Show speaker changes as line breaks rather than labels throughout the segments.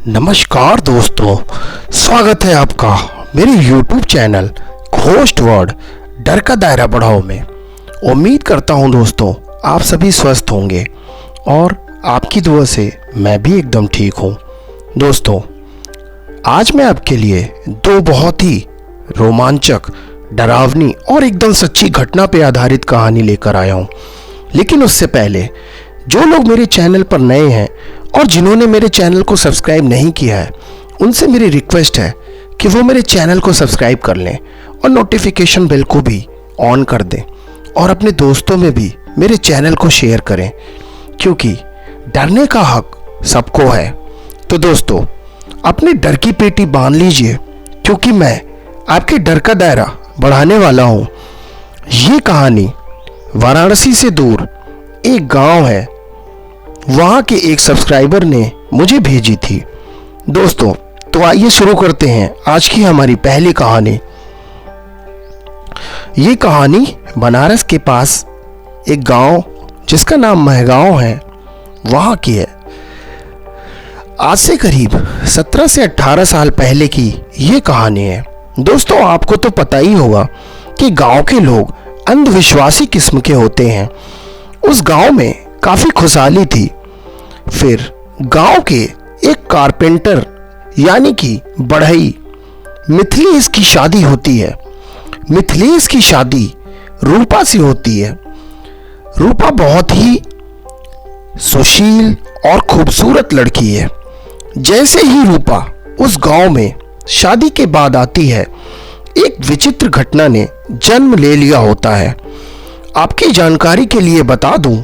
नमस्कार दोस्तों, स्वागत है आपका मेरे YouTube चैनल घोस्ट वर्ड डर का दायरा बढ़ाओ में। उम्मीद करता हूं दोस्तों आप सभी स्वस्थ होंगे और आपकी दुआ से मैं भी एकदम ठीक हूं। दोस्तों आज मैं आपके लिए दो बहुत ही रोमांचक, डरावनी और एकदम सच्ची घटना पे आधारित कहानी लेकर आया हूं। लेकिन उससे पहले जो लोग मेरे चैनल पर नए हैं और जिन्होंने मेरे चैनल को सब्सक्राइब नहीं किया है, उनसे मेरी रिक्वेस्ट है कि वो मेरे चैनल को सब्सक्राइब कर लें और नोटिफिकेशन बेल को भी ऑन कर दें और अपने दोस्तों में भी मेरे चैनल को शेयर करें, क्योंकि डरने का हक सबको है। तो दोस्तों अपने डर की पेटी बांध लीजिए, क्योंकि मैं आपके डर का दायरा बढ़ाने वाला हूँ। ये कहानी वाराणसी से दूर एक गांव है, वहाँ के एक सब्सक्राइबर ने मुझे भेजी थी। दोस्तों तो आइए शुरू करते हैं आज की हमारी पहली कहानी। ये कहानी बनारस के पास एक गांव जिसका नाम महगांव है, वहाँ की है। आज से करीब 17 से 18 साल पहले की ये कहानी है। दोस्तों आपको तो पता ही होगा कि गांव के लोग अंधविश्वासी किस्म के होते हैं। उस गांव में काफी खुशहाली थी। फिर गांव के एक कारपेंटर यानी कि बढ़ई मिथिलेश की शादी होती है। मिथिलेश की शादी रूपा से होती है। रूपा बहुत ही सुशील और खूबसूरत लड़की है। जैसे ही रूपा उस गांव में शादी के बाद आती है, एक विचित्र घटना ने जन्म ले लिया होता है। आपकी जानकारी के लिए बता दूं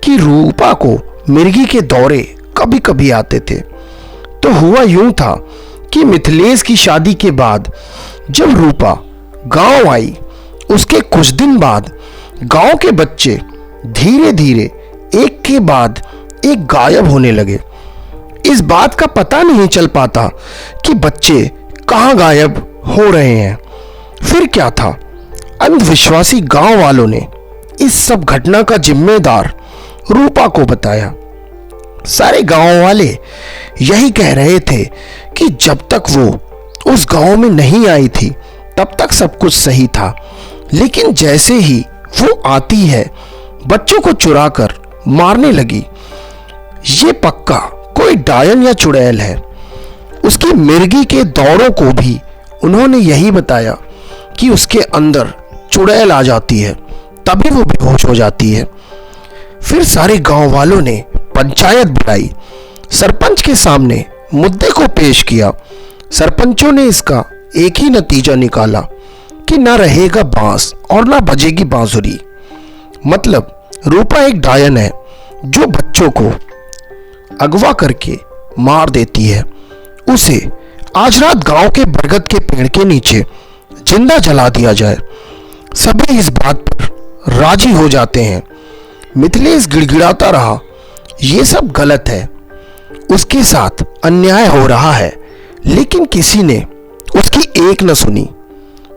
कि रूपा को मिर्गी के दौरे कभी कभी आते थे। तो हुआ यूं था कि मिथिलेश की शादी के बाद जब रूपा गांव आई, उसके कुछ दिन बाद गांव के बच्चे धीरे धीरे एक के बाद एक गायब होने लगे। इस बात का पता नहीं चल पाता कि बच्चे कहां गायब हो रहे हैं। फिर क्या था, अंधविश्वासी गांव वालों ने इस सब घटना का जिम्मेदार रूपा को बताया। सारे गांव वाले यही कह रहे थे कि जब तक वो उस गांव में नहीं आई थी तब तक सब कुछ सही था, लेकिन जैसे ही वो आती है बच्चों को चुराकर मारने लगी। ये पक्का कोई डायन या चुड़ैल है। उसकी मिर्गी के दौरों को भी उन्होंने यही बताया कि उसके अंदर चुड़ैल आ जाती है, तभी वो बेहोश हो जाती है। फिर सारे गांव वालों ने पंचायत बुलाई, सरपंच के सामने मुद्दे को पेश किया। सरपंचों ने इसका एक ही नतीजा निकाला कि ना रहेगा बांस और ना बजेगी बांसुरी। मतलब रूपा एक डायन है जो बच्चों को अगवा करके मार देती है। उसे आज रात गांव के बरगद के पेड़ के नीचे जिंदा जला दिया जाए। सभी इस बात पर राजी हो जाते हैं। मिथिलेश गिड़गिड़ाता रहा, ये सब गलत है, उसके साथ अन्याय हो रहा है, लेकिन किसी ने उसकी एक न सुनी।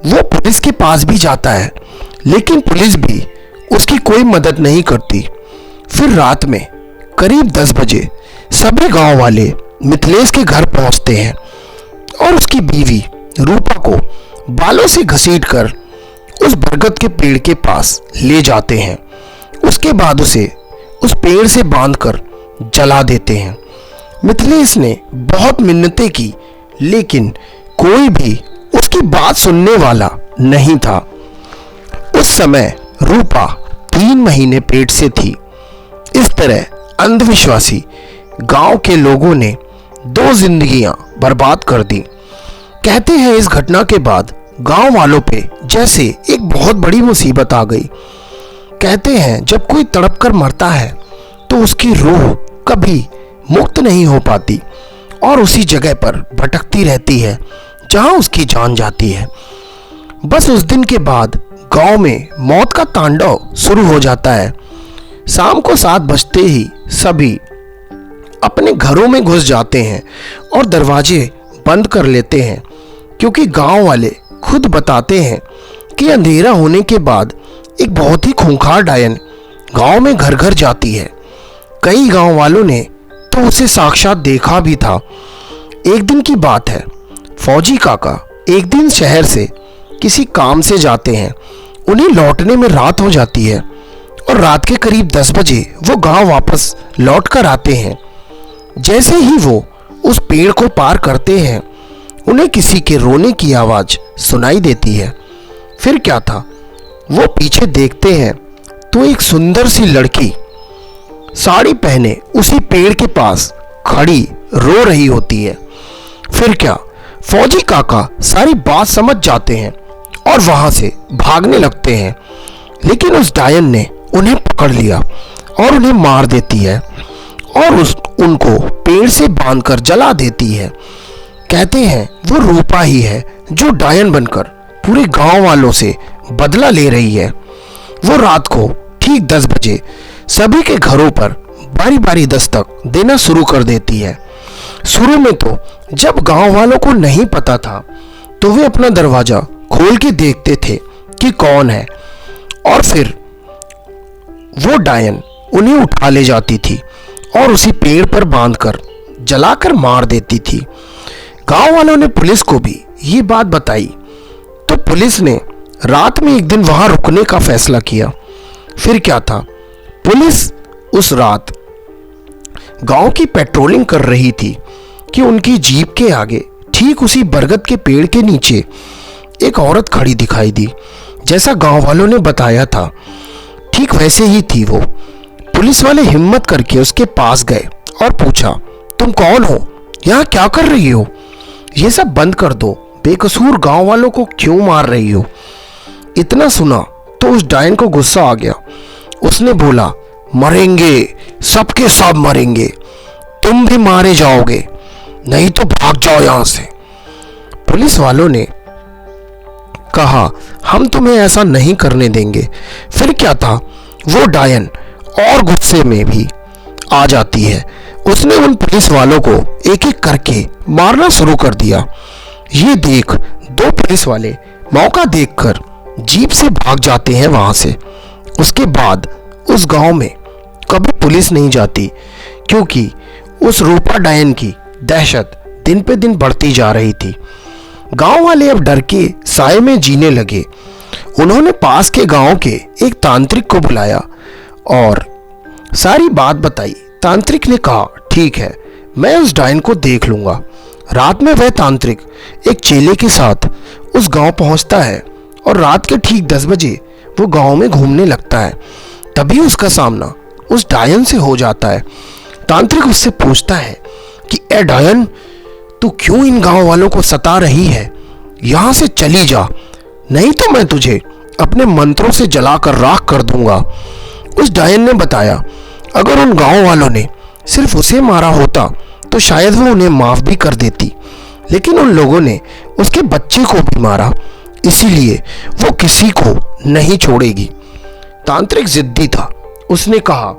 वो पुलिस के पास भी जाता है, लेकिन पुलिस भी उसकी कोई मदद नहीं करती। फिर रात में करीब 10 बजे सभी गांव वाले मिथिलेश के घर पहुंचते हैं और उसकी बीवी रूपा को बालों से घसीटकर उस बरगद के पेड़ के पास ले जाते हैं। उसके बाद उसे उस पेड़ से बांधकर जला देते हैं। मिथिलेश ने बहुत मिन्नतें की, लेकिन कोई भी उसकी बात सुनने वाला नहीं था। उस समय रूपा 3 महीने पेट से थी। इस तरह अंधविश्वासी गांव के लोगों ने 2 जिंदगियां बर्बाद कर दी। कहते हैं इस घटना के बाद गांव वालों पे जैसे एक बहुत बड़ी मुसीबत आ गई। कहते हैं जब कोई तड़प कर मरता है तो उसकी रूह कभी मुक्त नहीं हो पाती और उसी जगह पर भटकती रहती है जहां उसकी जान जाती है। बस उस दिन के बाद गांव में मौत का तांडव शुरू हो जाता है। शाम को 7 बजते ही सभी अपने घरों में घुस जाते हैं और दरवाजे बंद कर लेते हैं, क्योंकि गांव वाले खुद बताते हैं कि अंधेरा होने के बाद एक बहुत ही खूंखार डायन गांव में घर घर जाती है। कई गांव वालों ने तो उसे साक्षात देखा भी था। एक दिन की बात है। फौजी काका एक दिन शहर से किसी काम से जाते हैं। उन्हें लौटने में रात हो जाती है और रात के करीब 10 बजे वो गांव वापस लौट कर आते हैं। जैसे ही वो उस पेड़ को पार करते हैं, उन्हें किसी के रोने की आवाज़ सुनाई देती है। फिर क्या था, वो पीछे देखते हैं तो एक सुंदर सी लड़की साड़ी पहने उसी पेड़ के पास खड़ी रो रही होती है। फिर क्या, फौजी काका सारी बात समझ जाते हैं और वहां से भागने लगते हैं, लेकिन उस डायन ने उन्हें पकड़ लिया और उन्हें मार देती है और उनको पेड़ से बांधकर जला देती है। कहते हैं वो रूपा ही है जो डायन बनकर पूरे गांव वालों से बदला ले रही है। वो रात को ठीक 10 बजे सभी के घरों पर बारी बारी दस्तक देना शुरू कर देती है। शुरू में तो जब गांव वालों को नहीं पता था तो वे अपना दरवाजा खोल के देखते थे कि कौन है, और फिर वो डायन उन्हें उठा ले जाती थी और उसी पेड़ पर बांधकर जलाकर मार देती थी। गांव वालों ने पुलिस को भी ये बात बताई तो पुलिस ने रात में एक दिन वहां रुकने का फैसला किया। फिर क्या था, पुलिस उस रात गांव की पेट्रोलिंग कर रही थी कि उनकी जीप के आगे ठीक उसी बरगद के पेड़ के नीचे एक औरत खड़ी दिखाई दी। जैसा गांव वालों ने बताया था ठीक वैसे ही थी वो। पुलिस वाले हिम्मत करके उसके पास गए और पूछा, तुम कौन हो, यहाँ क्या कर रही हो? ये सब बंद कर दो, बेकसूर गांव वालों को क्यों मार रही हो? इतना सुना तो उस डायन को गुस्सा आ गया। उसने बोला, मरेंगे, सबके सब मरेंगे, तुम भी मारे जाओगे, नहीं तो भाग जाओ यहां से। पुलिस वालों ने कहा, हम तुम्हें ऐसा नहीं करने देंगे। फिर क्या था, वो डायन और गुस्से में भी आ जाती है। उसने उन पुलिस वालों को एक एक करके मारना शुरू कर दिया। ये देख दो पुलिस वाले मौका देखकर जीप से भाग जाते हैं वहां से। उसके बाद उस गांव में कभी पुलिस नहीं जाती, क्योंकि उस रूपा डायन की दहशत दिन पे दिन बढ़ती जा रही थी। गांव वाले अब डर के साए में जीने लगे। उन्होंने पास के गांव के एक तांत्रिक को बुलाया और सारी बात बताई। तांत्रिक ने कहा, ठीक है, मैं उस डायन को देख लूंगा। रात में वह तांत्रिक एक चेले के साथ उस गांव पहुंचता है और रात के ठीक 10 बजे वो गांव में घूमने लगता है। तभी उसका सामना उस डायन से हो जाता है। तांत्रिक उससे पूछता है कि ए डायन, तू क्यों इन गांव वालों को सता रही है? यहां से चली जा, नहीं तो मैं तुझे अपने मंत्रों से जलाकर राख कर दूंगा। उस डायन ने बताया, अगर उन गांव वालों ने सिर्फ उसे मारा होता तो शायद वो उन्हें माफ भी कर देती, लेकिन उन लोगों ने उसके बच्चे को भी मारा, इसीलिए वो किसी को नहीं छोड़ेगी। तांत्रिक जिद्दी था। उसने कहा,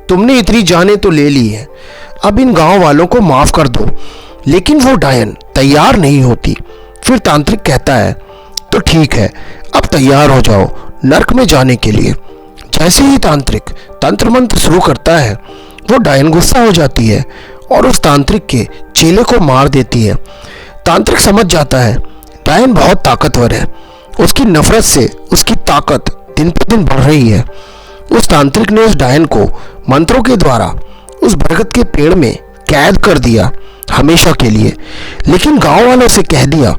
तुमने इतनी जानें तो ले ली है, अब इन गांव वालों को माफ कर दो। लेकिन वो डायन तैयार नहीं होती। फिर तांत्रिक कहता है, तो ठीक है, अब तैयार हो जाओ नर्क में जाने के लिए। जैसे ही तांत्रिक तंत्र मंत्र शुरू करता है, वो डायन गुस्सा हो जाती है और उस तांत्रिक के चेले को मार देती है। तांत्रिक समझ जाता है डायन बहुत ताकतवर है, उसकी नफरत से उसकी ताकत दिन पर दिन बढ़ रही है। उस तांत्रिक ने उस डायन को मंत्रों के द्वारा उस बरगद के पेड़ में कैद कर दिया हमेशा के लिए, लेकिन गांव वालों से कह दिया,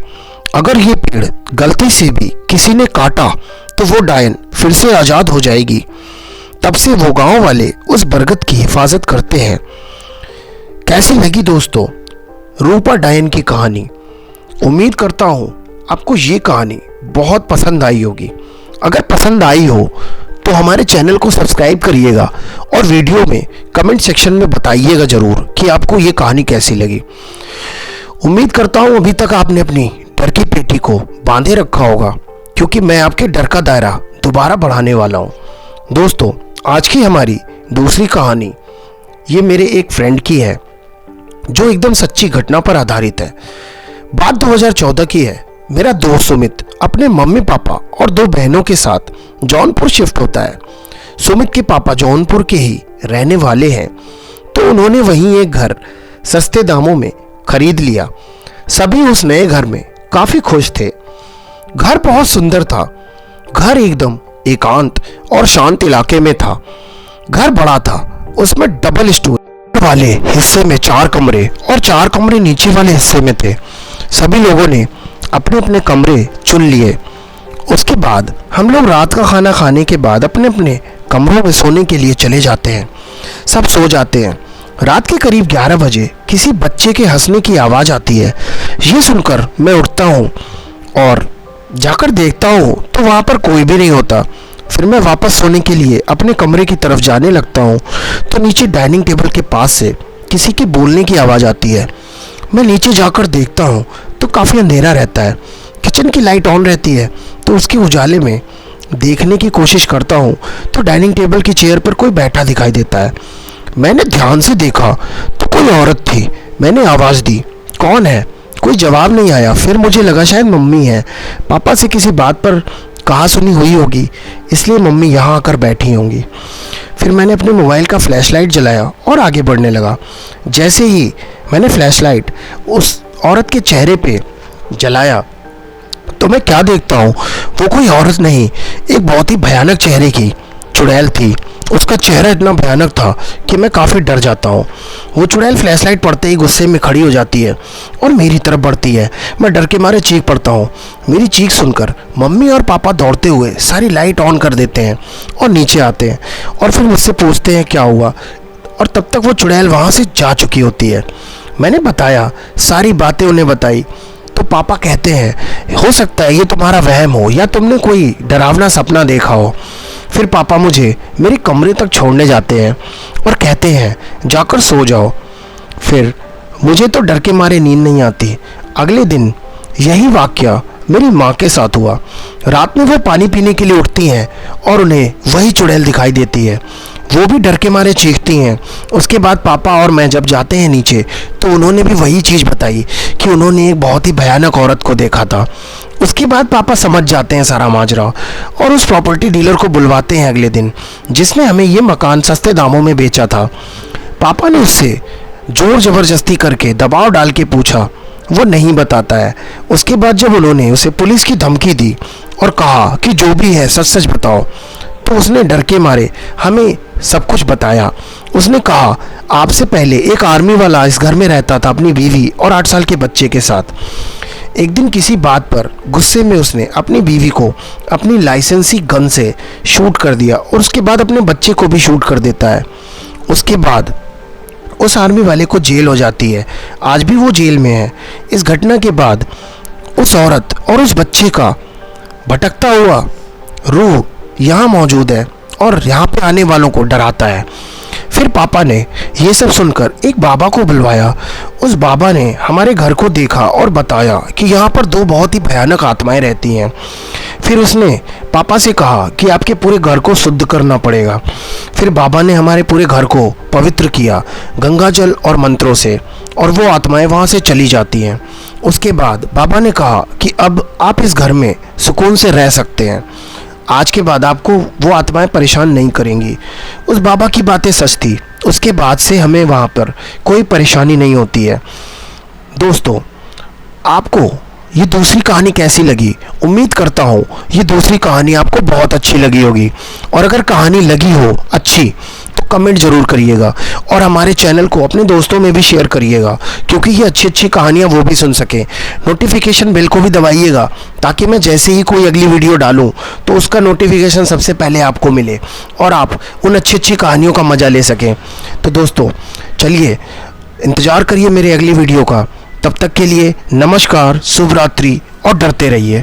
अगर ये पेड़ गलती से भी किसी ने काटा तो वो डायन फिर से आज़ाद हो जाएगी। तब से वो गांव वाले उस बरगद की हिफाजत करते हैं। कैसी लगी दोस्तों रूपा डायन की कहानी? उम्मीद करता हूँ आपको ये कहानी बहुत पसंद आई होगी। अगर पसंद आई हो तो हमारे चैनल को सब्सक्राइब करिएगा और वीडियो में कमेंट सेक्शन में बताइएगा ज़रूर कि आपको ये कहानी कैसी लगी। उम्मीद करता हूँ अभी तक आपने अपनी डर की पेटी को बांधे रखा होगा, क्योंकि मैं आपके डर का दायरा दोबारा बढ़ाने वाला हूँ। दोस्तों, आज की हमारी दूसरी कहानी ये मेरे एक फ्रेंड की है, जो एकदम सच्ची घटना पर आधारित है। बात 2014 की है। मेरा दोस्त सुमित अपने मम्मी पापा और 2 बहनों के साथ जौनपुर शिफ्ट होता है। सुमित के पापा जौनपुर के ही रहने वाले हैं, तो उन्होंने वहीं एक घर सस्ते दामों में खरीद लिया। सभी उस नए घर में काफी खुश थे। घर बहुत सुंदर था। घर एकदम एकांत और शांत इलाके में था। घर बड़ा था, उसमें डबल स्टोर वाले हिस्से में 4 कमरे और 4 कमरे नीचे वाले हिस्से में थे। सभी लोगों ने अपने अपने कमरे चुन लिए। उसके बाद हम लोग रात का खाना खाने के बाद अपने अपने कमरों में सोने के लिए चले जाते हैं। सब सो जाते हैं। रात के करीब 11 बजे किसी बच्चे के हंसने की आवाज़ आती है। ये सुनकर मैं उठता हूँ और जाकर देखता हूँ तो वहाँ पर कोई भी नहीं होता। फिर मैं वापस सोने के लिए अपने कमरे की तरफ जाने लगता हूँ तो नीचे डाइनिंग टेबल के पास से किसी के बोलने की आवाज़ आती है। मैं नीचे जाकर देखता हूँ तो काफ़ी अंधेरा रहता है। किचन की लाइट ऑन रहती है तो उसके उजाले में देखने की कोशिश करता हूँ तो डाइनिंग टेबल की चेयर पर कोई बैठा दिखाई देता है। मैंने ध्यान से देखा तो कोई औरत थी। मैंने आवाज़ दी, कौन है? कोई जवाब नहीं आया। फिर मुझे लगा शायद मम्मी है। पापा से किसी बात पर कहा सुनी हुई होगी, इसलिए मम्मी यहाँ आकर बैठी होंगी। फिर मैंने अपने मोबाइल का फ्लैशलाइट जलाया और आगे बढ़ने लगा। जैसे ही मैंने फ्लैशलाइट उस औरत के चेहरे पे जलाया तो मैं क्या देखता हूँ, वो कोई औरत नहीं, एक बहुत ही भयानक चेहरे की चुड़ैल थी। उसका चेहरा इतना भयानक था कि मैं काफ़ी डर जाता हूँ। वो चुड़ैल फ्लैशलाइट पड़ते ही गुस्से में खड़ी हो जाती है और मेरी तरफ बढ़ती है। मैं डर के मारे चीख पड़ता हूँ। मेरी चीख सुनकर मम्मी और पापा दौड़ते हुए सारी लाइट ऑन कर देते हैं और नीचे आते हैं और फिर मुझसे पूछते हैं क्या हुआ, और तब तक वो चुड़ैल वहाँ से जा चुकी होती है। मैंने बताया, सारी बातें उन्हें बताई तो पापा कहते हैं हो सकता है ये तुम्हारा वहम हो या तुमने कोई डरावना सपना देखा हो। फिर पापा मुझे मेरे कमरे तक छोड़ने जाते हैं और कहते हैं जाकर सो जाओ। फिर मुझे तो डर के मारे नींद नहीं आती। अगले दिन यही वाकया मेरी माँ के साथ हुआ। रात में वो पानी पीने के लिए उठती हैं और उन्हें वही चुड़ैल दिखाई देती है। वो भी डर के मारे चीखती हैं। उसके बाद पापा और मैं जब जाते हैं नीचे तो उन्होंने भी वही चीज़ बताई कि उन्होंने एक बहुत ही भयानक औरत को देखा था। उसके बाद पापा समझ जाते हैं सारा माजरा और उस प्रॉपर्टी डीलर को बुलवाते हैं अगले दिन, जिसने हमें ये मकान सस्ते दामों में बेचा था। पापा ने उससे जोर ज़बरदस्ती करके दबाव डाल के पूछा, वो नहीं बताता है। उसके बाद जब उन्होंने उसे पुलिस की धमकी दी और कहा कि जो भी है सच सच बताओ, तो उसने डर के मारे हमें सब कुछ बताया। उसने कहा आपसे पहले एक आर्मी वाला इस घर में रहता था अपनी बीवी और 8 साल के बच्चे के साथ। एक दिन किसी बात पर गुस्से में उसने अपनी बीवी को अपनी लाइसेंसी गन से शूट कर दिया और उसके बाद अपने बच्चे को भी शूट कर देता है। उसके बाद उस आर्मी वाले को जेल हो जाती है। आज भी वो जेल में है। इस घटना के बाद उस औरत और उस बच्चे का भटकता हुआ रूह यहाँ मौजूद है और यहाँ पे आने वालों को डराता है। फिर पापा ने ये सब सुनकर एक बाबा को बुलवाया। उस बाबा ने हमारे घर को देखा और बताया कि यहाँ पर 2 बहुत ही भयानक आत्माएं रहती हैं। फिर उसने पापा से कहा कि आपके पूरे घर को शुद्ध करना पड़ेगा। फिर बाबा ने हमारे पूरे घर को पवित्र किया गंगा जल और मंत्रों से, और वो आत्माएं वहाँ से चली जाती हैं। उसके बाद बाबा ने कहा कि अब आप इस घर में सुकून से रह सकते हैं। आज के बाद आपको वो आत्माएं परेशान नहीं करेंगी। उस बाबा की बातें सच थी। उसके बाद से हमें वहाँ पर कोई परेशानी नहीं होती है। दोस्तों, आपको ये दूसरी कहानी कैसी लगी? उम्मीद करता हूँ ये दूसरी कहानी आपको बहुत अच्छी लगी होगी, और अगर कहानी लगी हो अच्छी तो कमेंट ज़रूर करिएगा और हमारे चैनल को अपने दोस्तों में भी शेयर करिएगा, क्योंकि ये अच्छी अच्छी कहानियाँ वो भी सुन सकें। नोटिफिकेशन बेल को भी दबाइएगा ताकि मैं जैसे ही कोई अगली वीडियो डालूँ तो उसका नोटिफिकेशन सबसे पहले आपको मिले और आप उन अच्छी अच्छी कहानियों का मज़ा ले सकें। तो दोस्तों चलिए इंतज़ार करिए मेरे अगली वीडियो का। तब तक के लिए नमस्कार, शुभ रात्रि और डरते रहिए।